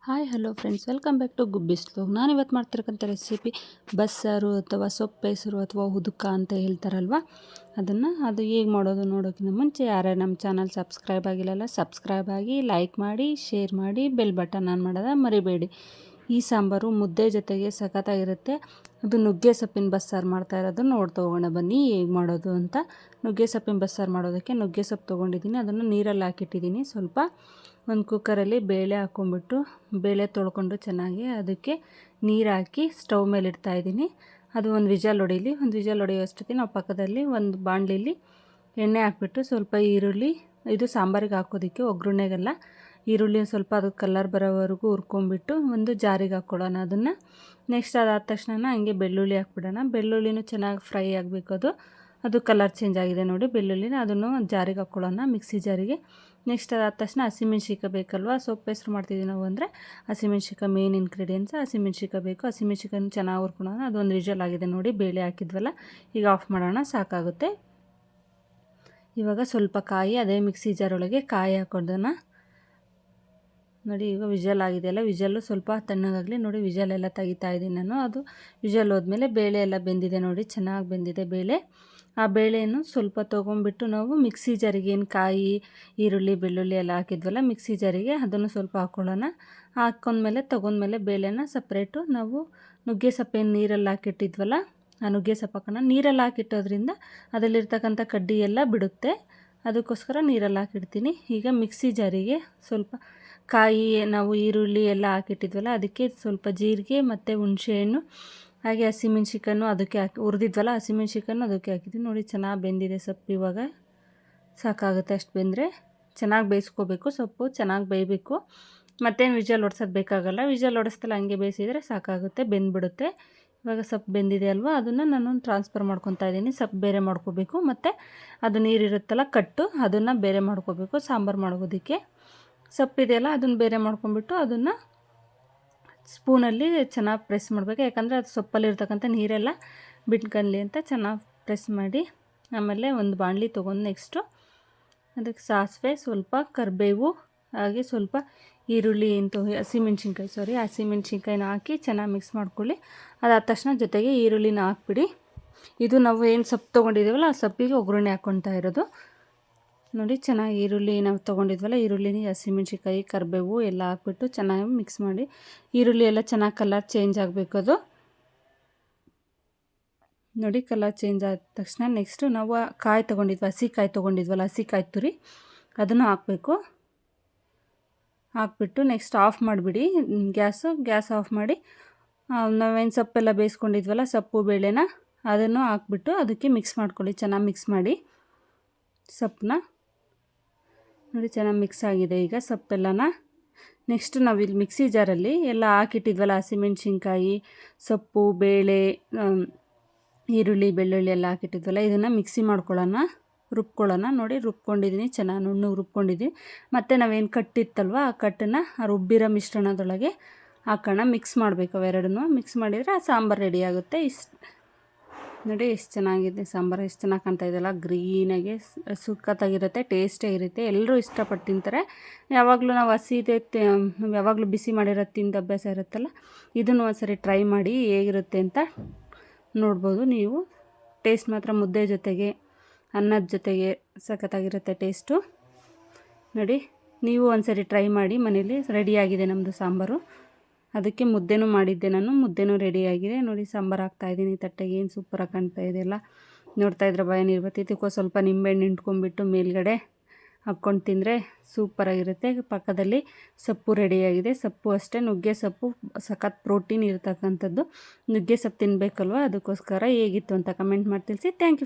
Hi hello friends, welcome back to ಗುಬ್ಬಿಸ್ಲು. ನಾನು ಇವತ್ತು ಮಾಡ್ತಿರಕ್ಕಂಥ ರೆಸಿಪಿ ಬಸ್ಸಾರು ಅಥವಾ ಸೊಪ್ಪು ಹೆಸರು ಅಥವಾ ಉದುಕ ಅಂತ ಹೇಳ್ತಾರಲ್ವ, ಅದು ಹೇಗೆ ಮಾಡೋದು ನೋಡೋಕ್ಕಿಂತ ಮುಂಚೆ ಯಾರ್ಯಾರು ನಮ್ಮ ಚಾನಲ್ ಸಬ್ಸ್ಕ್ರೈಬ್ ಆಗಿಲ್ಲಲ್ಲ ಸಬ್ಸ್ಕ್ರೈಬ್ ಆಗಿ, ಲೈಕ್ ಮಾಡಿ, ಶೇರ್ ಮಾಡಿ, ಬೆಲ್ ಬಟನ್ ಆನ್ ಮಾಡೋದ ಮರಿಬೇಡಿ. ಈ ಸಾಂಬಾರು ಮುದ್ದೆ ಜೊತೆಗೆ ಸಖತ್ತಾಗಿರುತ್ತೆ. ಅದು ನುಗ್ಗೆ ಸೊಪ್ಪಿನ ಬಸ್ಸಾರು ಮಾಡ್ತಾ ಇರೋದು ಹೋಗೋಣ ಬನ್ನಿ ಹೇಗೆ ಮಾಡೋದು ಅಂತ. ನುಗ್ಗೆ ಸೊಪ್ಪಿನ ಬಸ್ಸಾರು ಮಾಡೋದಕ್ಕೆ ನುಗ್ಗೆ ಸೊಪ್ಪು ತೊಗೊಂಡಿದ್ದೀನಿ, ಅದನ್ನು ನೀರಲ್ಲಿ ಹಾಕಿಟ್ಟಿದ್ದೀನಿ. ಸ್ವಲ್ಪ ಒಂದು ಕುಕ್ಕರಲ್ಲಿ ಬೇಳೆ ಹಾಕ್ಕೊಂಬಿಟ್ಟು ಬೇಳೆ ತೊಳ್ಕೊಂಡು ಚೆನ್ನಾಗಿ ಅದಕ್ಕೆ ನೀರು ಹಾಕಿ ಸ್ಟವ್ ಮೇಲೆ ಇಡ್ತಾಯಿದ್ದೀನಿ. ಅದು ಒಂದು ವಿಜಲ್ ಹೊಡೀಲಿ. ಒಂದು ವಿಜಲ್ ಹೊಡೆಯೋಷ್ಟೊತ್ತಿಗೆ ನಾವು ಪಕ್ಕದಲ್ಲಿ ಒಂದು ಬಾಣಲಿಲಿ ಎಣ್ಣೆ ಹಾಕ್ಬಿಟ್ಟು ಸ್ವಲ್ಪ ಈರುಳ್ಳಿ, ಇದು ಸಾಂಬಾರಿಗೆ ಹಾಕೋದಕ್ಕೆ ಒಗ್ಗರಣೆಗೆಲ್ಲ ಈರುಳ್ಳಿ ಸ್ವಲ್ಪ ಅದು ಕಲರ್ ಬರೋವರೆಗೂ ಹುರ್ಕೊಂಬಿಟ್ಟು ಒಂದು ಜಾರಿಗೆ ಹಾಕ್ಕೊಳ್ಳೋಣ ಅದನ್ನು. ನೆಕ್ಸ್ಟ್ ಅದಾದ ತಕ್ಷಣ ಹಂಗೆ ಬೆಳ್ಳುಳ್ಳಿ ಹಾಕ್ಬಿಡೋಣ. ಬೆಳ್ಳುಳ್ಳಿನೂ ಚೆನ್ನಾಗಿ ಫ್ರೈ ಆಗಬೇಕು. ಅದು ಕಲರ್ ಚೇಂಜ್ ಆಗಿದೆ ನೋಡಿ ಬೆಳ್ಳುಳ್ಳಿನ, ಅದನ್ನು ಜಾರಿಗೆ ಹಾಕ್ಕೊಳ್ಳೋಣ, ಮಿಕ್ಸಿ ಜಾರಿಗೆ. ನೆಕ್ಸ್ಟ್ ಅದಾದ ತಕ್ಷಣ ಹಸಿಮೆಣ್ಸಿಕಾಯಿ ಬೇಕಲ್ವ, ಸೊಪ್ಪು ಹೆಸರು ಮಾಡ್ತಿದ್ದೀವಿ ನಾವು ಅಂದರೆ ಹಸಿಮೆಣ್ಸಿಕಾಯಿ ಮೇನ್ ಇಂಗ್ರೀಡಿಯೆಂಟ್ಸ್. ಹಸಿಮೆಣ್ಸಿಕಾಯಿ ಬೇಕು. ಹಸಿಮೆಣ್ಸಿಕಾಯನ್ನು ಚೆನ್ನಾಗಿ ಹುರ್ಕೊಳ್ಳೋಣ. ಅದೊಂದು ವಿಜಲ್ ಆಗಿದೆ ನೋಡಿ, ಬೇಳೆ ಹಾಕಿದ್ವಲ್ಲ, ಈಗ ಆಫ್ ಮಾಡೋಣ, ಸಾಕಾಗುತ್ತೆ. ಇವಾಗ ಸ್ವಲ್ಪ ಕಾಯಿ ಅದೇ ಮಿಕ್ಸಿ ಜಾರೊಳಗೆ ಕಾಯಿ ಹಾಕೋದನ್ನ ನೋಡಿ. ಈಗ ವಿಜಲ್ ಆಗಿದೆಯಲ್ಲ, ವಿಜಲ್ಲು ಸ್ವಲ್ಪ ತಣ್ಣಗಾಗಲಿ ನೋಡಿ. ವಿಜಲ್ ಎಲ್ಲ ತೆಗಿತಾ ಇದ್ದೀನಿ ನಾನು. ಅದು ವಿಜಲ್ ಹೋದ್ಮೇಲೆ ಬೇಳೆ ಎಲ್ಲ ಬೆಂದಿದೆ ನೋಡಿ, ಚೆನ್ನಾಗಿ ಬೆಂದಿದೆ ಬೇಳೆ. ಆ ಬೇಳೆಯನ್ನು ಸ್ವಲ್ಪ ತೊಗೊಂಬಿಟ್ಟು ನಾವು ಮಿಕ್ಸಿ ಜಾರಿಗೆ, ಏನು ಕಾಯಿ ಈರುಳ್ಳಿ ಬೆಳ್ಳುಳ್ಳಿ ಎಲ್ಲ ಹಾಕಿದ್ವಲ್ಲ ಮಿಕ್ಸಿ ಜಾರಿಗೆ, ಅದನ್ನು ಸ್ವಲ್ಪ ಹಾಕ್ಕೊಳ್ಳೋಣ. ಹಾಕ್ಕೊಂಡ್ಮೇಲೆ ತೊಗೊಂಡ್ಮೇಲೆ ಬೇಳೆನ ಸಪ್ರೇಟು ನಾವು ನುಗ್ಗೆ ಸೊಪ್ಪೇನು ನೀರಲ್ಲಿ ಹಾಕಿಟ್ಟಿದ್ವಲ್ಲ, ಆ ನುಗ್ಗೆ ಸೊಪ್ಪು ಹಾಕೋಣ. ನೀರಲ್ಲಿ ಹಾಕಿಟ್ಟೋದ್ರಿಂದ ಅದರಲ್ಲಿರ್ತಕ್ಕಂಥ ಕಡ್ಡಿ ಎಲ್ಲ ಬಿಡುತ್ತೆ, ಅದಕ್ಕೋಸ್ಕರ ನೀರಲ್ಲಿ ಹಾಕಿಡ್ತೀನಿ. ಈಗ ಮಿಕ್ಸಿ ಜಾರಿಗೆ ಸ್ವಲ್ಪ ಕಾಯಿ, ನಾವು ಈರುಳ್ಳಿ ಎಲ್ಲ ಹಾಕಿಟ್ಟಿದ್ವಲ್ಲ ಅದಕ್ಕೆ ಸ್ವಲ್ಪ ಜೀರಿಗೆ ಮತ್ತು ಹುಣಸೆಹಣ್ಣು, ಹಾಗೆ ಹಸಿಮೆಣ್ಸಿಕಾಯನ್ನು ಅದಕ್ಕೆ ಹಾಕಿ ಹುರಿದಿದ್ವಲ್ಲ ಹಸಿಮೆಣ್ಸಿಕಾಯನ್ನು ಅದಕ್ಕೆ ಹಾಕಿದ್ವಿ ನೋಡಿ. ಚೆನ್ನಾಗಿ ಬೆಂದಿದೆ ಸೊಪ್ಪು. ಇವಾಗ ಸಾಕಾಗುತ್ತೆ, ಅಷ್ಟು ಬೆಂದರೆ. ಚೆನ್ನಾಗಿ ಬೇಯಿಸ್ಕೋಬೇಕು, ಸೊಪ್ಪು ಚೆನ್ನಾಗಿ ಬೇಯಬೇಕು. ಮತ್ತೇನು ವಿಜಲ್ ಹೊಡ್ಸೋದು ಬೇಕಾಗಲ್ಲ. ವಿಜಲ್ ಹೊಡೆಸ್ತಲ್ಲ ಹಂಗೆ ಬೇಯಿಸಿದರೆ ಸಾಕಾಗುತ್ತೆ, ಬೆಂದ್ಬಿಡುತ್ತೆ. ಇವಾಗ ಸೊಪ್ಪು ಬೆಂದಿದೆ ಅಲ್ವಾ, ಅದನ್ನು ನಾನು ಟ್ರಾನ್ಸ್ಫರ್ ಮಾಡ್ಕೊತಾ ಇದ್ದೀನಿ. ಸೊಪ್ಪು ಬೇರೆ ಮಾಡ್ಕೋಬೇಕು, ಮತ್ತು ಅದು ನೀರಿರುತ್ತಲ್ಲ ಕಟ್ಟು, ಅದನ್ನು ಬೇರೆ ಮಾಡ್ಕೋಬೇಕು ಸಾಂಬಾರು ಮಾಡೋದಕ್ಕೆ. ಸೊಪ್ಪಿದೆಯಲ್ಲ ಅದನ್ನು ಬೇರೆ ಮಾಡ್ಕೊಂಬಿಟ್ಟು ಅದನ್ನು ಸ್ಪೂನಲ್ಲಿ ಚೆನ್ನಾಗಿ ಪ್ರೆಸ್ ಮಾಡಬೇಕು, ಯಾಕಂದರೆ ಅದು ಸೊಪ್ಪಲ್ಲಿರ್ತಕ್ಕಂಥ ನೀರೆಲ್ಲ ಬಿಟ್ಕನ್ಲಿ ಅಂತ ಚೆನ್ನಾಗಿ ಪ್ರೆಸ್ ಮಾಡಿ. ಆಮೇಲೆ ಒಂದು ಬಾಣಲಿ ತೊಗೊಂಡು ನೆಕ್ಸ್ಟು ಅದಕ್ಕೆ ಸಾಸಿವೆ, ಸ್ವಲ್ಪ ಕರಿಬೇವು, ಹಾಗೆ ಸ್ವಲ್ಪ ಈರುಳ್ಳಿ ಹಸಿಮೆಣ್ಸಿನ್ಕಾಯಿನ ಹಾಕಿ ಚೆನ್ನಾಗಿ ಮಿಕ್ಸ್ ಮಾಡ್ಕೊಳ್ಳಿ. ಅದಾದ ತಕ್ಷಣ ಜೊತೆಗೆ ಈರುಳ್ಳಿನ ಹಾಕ್ಬಿಡಿ. ಇದು ನಾವು ಏನು ಸೊಪ್ಪು ತೊಗೊಂಡಿದ್ದೀವಲ್ಲ ಆ ಸೊಪ್ಪಿಗೆ ಒಗ್ಗರಣೆ ಹಾಕ್ಕೊತಾ ಇರೋದು ನೋಡಿ. ಚೆನ್ನಾಗಿ ಈರುಳ್ಳಿ ನಾವು ತೊಗೊಂಡಿದ್ವಲ್ಲ, ಈರುಳ್ಳಿನ ಹಸಿಮೆಣ್ಸಿಕಾಯಿ ಕರಿಬೇವು ಎಲ್ಲ ಹಾಕ್ಬಿಟ್ಟು ಚೆನ್ನಾಗಿ ಮಿಕ್ಸ್ ಮಾಡಿ. ಈರುಳ್ಳಿ ಎಲ್ಲ ಚೆನ್ನಾಗಿ ಕಲರ್ ಚೇಂಜ್ ಆಗಬೇಕು ಅದು ನೋಡಿ. ಕಲರ್ ಚೇಂಜ್ ಆದ ತಕ್ಷಣ ನೆಕ್ಸ್ಟು ನಾವು ಕಾಯಿ ತೊಗೊಂಡಿದ್ವಲ್ಲ ಹಸಿಕಾಯಿ ತುರಿ, ಅದನ್ನು ಹಾಕಬೇಕು. ಹಾಕ್ಬಿಟ್ಟು ನೆಕ್ಸ್ಟ್ ಆಫ್ ಮಾಡಿಬಿಡಿ ಗ್ಯಾಸ್ ಆಫ್ ಮಾಡಿ. ನಾವೇನು ಸೊಪ್ಪೆಲ್ಲ ಬೇಯಿಸ್ಕೊಂಡಿದ್ವಲ್ಲ ಸೊಪ್ಪು ಬೇಳೆನ ಅದನ್ನು ಹಾಕ್ಬಿಟ್ಟು ಅದಕ್ಕೆ ಮಿಕ್ಸ್ ಮಾಡ್ಕೊಳ್ಳಿ. ಚೆನ್ನಾಗಿ ಮಿಕ್ಸ್ ಮಾಡಿ ಸೊಪ್ಪನ್ನ ನೋಡಿ. ಚೆನ್ನಾಗಿ ಮಿಕ್ಸ್ ಆಗಿದೆ ಈಗ ಸೊಪ್ಪೆಲ್ಲನ. ನೆಕ್ಸ್ಟ್ ನಾವಿಲ್ಲಿ ಮಿಕ್ಸಿ ಜಾರಲ್ಲಿ ಎಲ್ಲ ಹಾಕಿಟ್ಟಿದ್ವಲ್ಲ ಹಸಿಮೆಣ್ಸಿನ್ಕಾಯಿ, ಸೊಪ್ಪು, ಬೇಳೆ, ಈರುಳ್ಳಿ ಬೆಳ್ಳುಳ್ಳಿ ಎಲ್ಲ ಹಾಕಿಟ್ಟಿದ್ವಲ್ಲ, ಇದನ್ನು ಮಿಕ್ಸಿ ರುಬ್ಕೊಳ್ಳೋಣ ನೋಡಿ. ರುಬ್ಕೊಂಡಿದ್ದೀನಿ, ಚೆನ್ನಾಗಿ ನುಣ್ಣಗೆ ರುಬ್ಕೊಂಡಿದ್ದೀನಿ. ಮತ್ತು ನಾವೇನು ಕಟ್ಟಿತ್ತಲ್ವ ಆ ಕಟ್ಟನ್ನು ಆ ರುಬ್ಬಿರೋ ಮಿಶ್ರಣದೊಳಗೆ ಹಾಕೋಣ. ಮಿಕ್ಸ್ ಮಾಡಬೇಕು ಅವೆರಡನ್ನೂ. ಮಿಕ್ಸ್ ಮಾಡಿದರೆ ಆ ಸಾಂಬಾರು ರೆಡಿ ಆಗುತ್ತೆ. ಇಷ್ಟು ನೋಡಿ, ಎಷ್ಟು ಚೆನ್ನಾಗಿದೆ ಸಾಂಬಾರು, ಎಷ್ಟು ಚೆನ್ನಾಗಿ ಕಾಣ್ತಾ ಇದೆಯಲ್ಲ, ಗ್ರೀನಾಗೆ ಸುಕ್ಕತ್ತಾಗಿರುತ್ತೆ, ಟೇಸ್ಟೇ ಇರುತ್ತೆ. ಎಲ್ಲರೂ ಇಷ್ಟಪಟ್ಟು ತಿಂತಾರೆ. ಯಾವಾಗಲೂ ನಾವು ಯಾವಾಗಲೂ ಬಿಸಿ ಮಾಡಿರೋದು ತಿಂದು ಅಭ್ಯಾಸ ಇರುತ್ತಲ್ಲ, ಇದನ್ನು ಒಂದ್ಸರಿ ಟ್ರೈ ಮಾಡಿ ಹೇಗಿರುತ್ತೆ ಅಂತ ನೋಡ್ಬೋದು ನೀವು. ಟೇಸ್ಟ್ ಮಾತ್ರ ಮುದ್ದೆ ಜೊತೆಗೆ ಅನ್ನದ ಜೊತೆಗೆ ಸಖತ್ತಾಗಿರುತ್ತೆ ಟೇಸ್ಟು ನೋಡಿ. ನೀವು ಒಂದ್ಸರಿ ಟ್ರೈ ಮಾಡಿ ಮನೇಲಿ. ರೆಡಿಯಾಗಿದೆ ನಮ್ಮದು ಸಾಂಬಾರು. ಅದಕ್ಕೆ ಮುದ್ದೆನೂ ಮಾಡಿದ್ದೆ ನಾನು, ಮುದ್ದೆನೂ ರೆಡಿಯಾಗಿದೆ ನೋಡಿ. ಸಾಂಬಾರು ಹಾಕ್ತಾಯಿದ್ದೀನಿ ತಟ್ಟೆಗೆ. ಏನು ಸೂಪರಾಗಿ ಕಾಣ್ತಾ ಇದೆಯಲ್ಲ, ನೋಡ್ತಾ ಇದ್ರೆ ಭಯ ನೀರು ಬರ್ತಿದ್ದಕ್ಕೋ ಸ್ವಲ್ಪ ನಿಂಬೆಹಣ್ಣು ಹಿಂಡ್ಕೊಂಡ್ಬಿಟ್ಟು ಮೇಲ್ಗಡೆ ಹಾಕ್ಕೊಂಡು ತಿಂದರೆ ಸೂಪರಾಗಿರುತ್ತೆ. ಪಕ್ಕದಲ್ಲಿ ಸೊಪ್ಪು ರೆಡಿಯಾಗಿದೆ. ಸೊಪ್ಪು ಅಷ್ಟೇ, ನುಗ್ಗೆ ಸೊಪ್ಪು ಸಖತ್ ಪ್ರೋಟೀನ್ ಇರ್ತಕ್ಕಂಥದ್ದು. ನುಗ್ಗೆ ಸೊಪ್ಪು ತಿನ್ನಬೇಕಲ್ವ, ಅದಕ್ಕೋಸ್ಕರ ಹೇಗಿತ್ತು ಅಂತ ಕಮೆಂಟ್ ಮಾಡಿ ತಿಳಿಸಿ. Thank you.